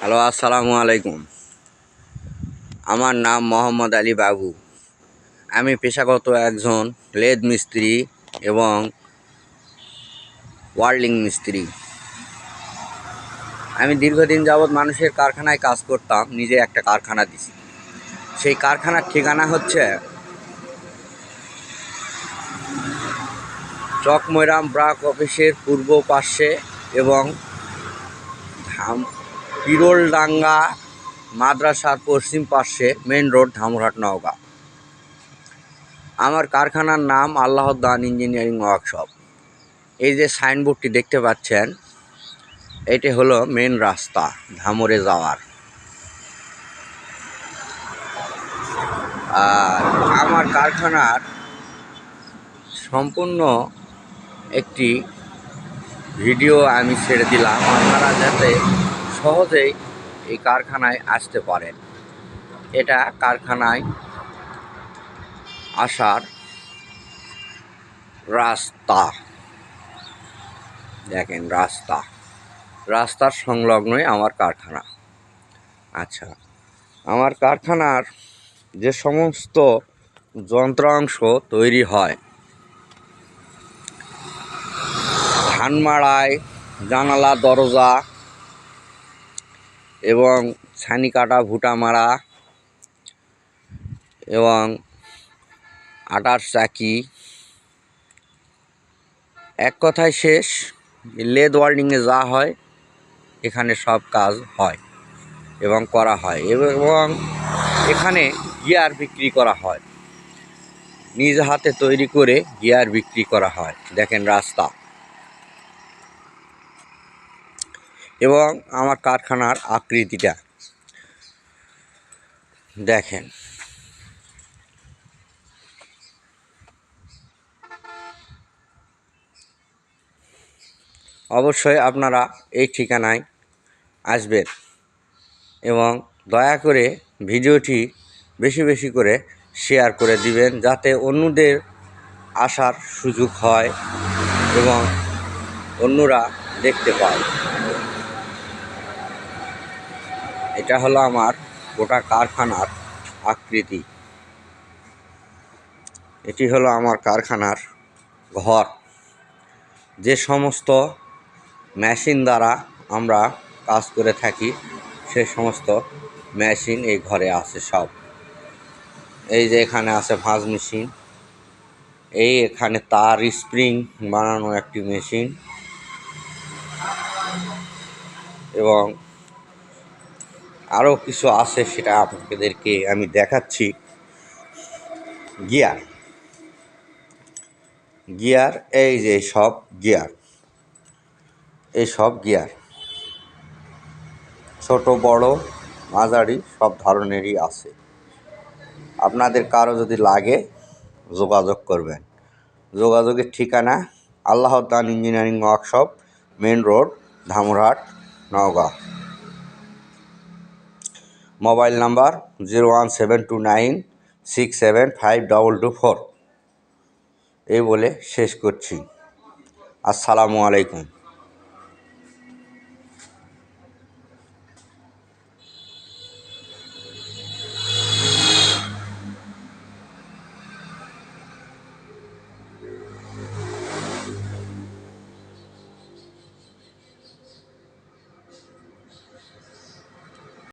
Hello, আসসালামু আলাইকুম। আমার নাম মোহাম্মদ আলী বাবু। আমি পেশাগত একজন লেদ মিস্ত্রি এবং ওয়ার্লিং মিস্ত্রি। আমি দীর্ঘদিন যাবৎ মানুষের কারখানায় কাজ করতাম, নিজে একটা কারখানা দিছি। সেই কারখানার ঠিকানা হচ্ছে চকমৈরাম ব্রাক অফিসের পূর্ব পার্শ্বে এবং পিরোলডাঙ্গা মাদ্রাসার পশ্চিম পার্শ্বে মেন রোড, ধামরাট, নওগাঁ। আমার কারখানার নাম আল্লাহর দান ইঞ্জিনিয়ারিং ওয়ার্কশপ। এই যে সাইনবোর্ডটি দেখতে পাচ্ছেন, এটি হলো মেন রাস্তা ধামরে যাওয়ার। আর আমার কারখানার সম্পূর্ণ একটি ভিডিও আমি ছেড়ে দিলাম, আপনারা যাতে সহজেই এই কারখানায় আসতে পারেন। এটা কারখানায় আসার রাস্তা, দেখেন রাস্তার সংলগ্নই আমার কারখানা। আচ্ছা, আমার কারখানার যে সমস্ত যন্ত্রাংশ তৈরি হয়, ধান মাড়াই, জানালা, দরজা এবং ছানি কাটা, ভুটা মারা এবং আটার চাকি, এক কথায় শেষ, লেদ ওয়ার্ল্ডিংয়ে যা হয় এখানে সব কাজ হয় এবং করা হয়। এবং এখানে গিয়ার বিক্রি করা হয়, নিজ হাতে তৈরি করে গিয়ার বিক্রি করা হয়। দেখেন রাস্তা এবং আমার কারখানার আকৃতিটা দেখেন। অবশ্যই আপনারা এই ঠিকানায় আসবেন এবং দয়া করে ভিডিওটি বেশি বেশি করে শেয়ার করে দিবেন, যাতে অন্যদের আসার সুযোগ হয় এবং অন্যরা দেখতে পায়। এটা হলো আমার গোটা কারখানার আকৃতি। এটি হলো আমার কারখানার ঘর। যে সমস্ত মেশিন দ্বারা আমরা কাজ করে থাকি, সে সমস্ত মেশিন এই ঘরে আছে সব। এই যে এখানে আছে ভাঁজ মেশিন, এই এখানে তার স্প্রিং বানানো একটি মেশিন, এবং আরও কিছু আছে, সেটা আপনাদেরকে আমি দেখাচ্ছি। গিয়ার এই যে সব গিয়ার, এই সব গিয়ার ছোট বড় মাঝারি সব ধরনেরই আছে। আপনাদের কারো যদি লাগে যোগাযোগ করবেন। যোগাযোগের ঠিকানা আল্লাহর দান engineering workshop, main road, Dhamrat, Naogaon. Mobile number 01729675224। এই বলে শেষ করছি। আসসালামু আলাইকুম।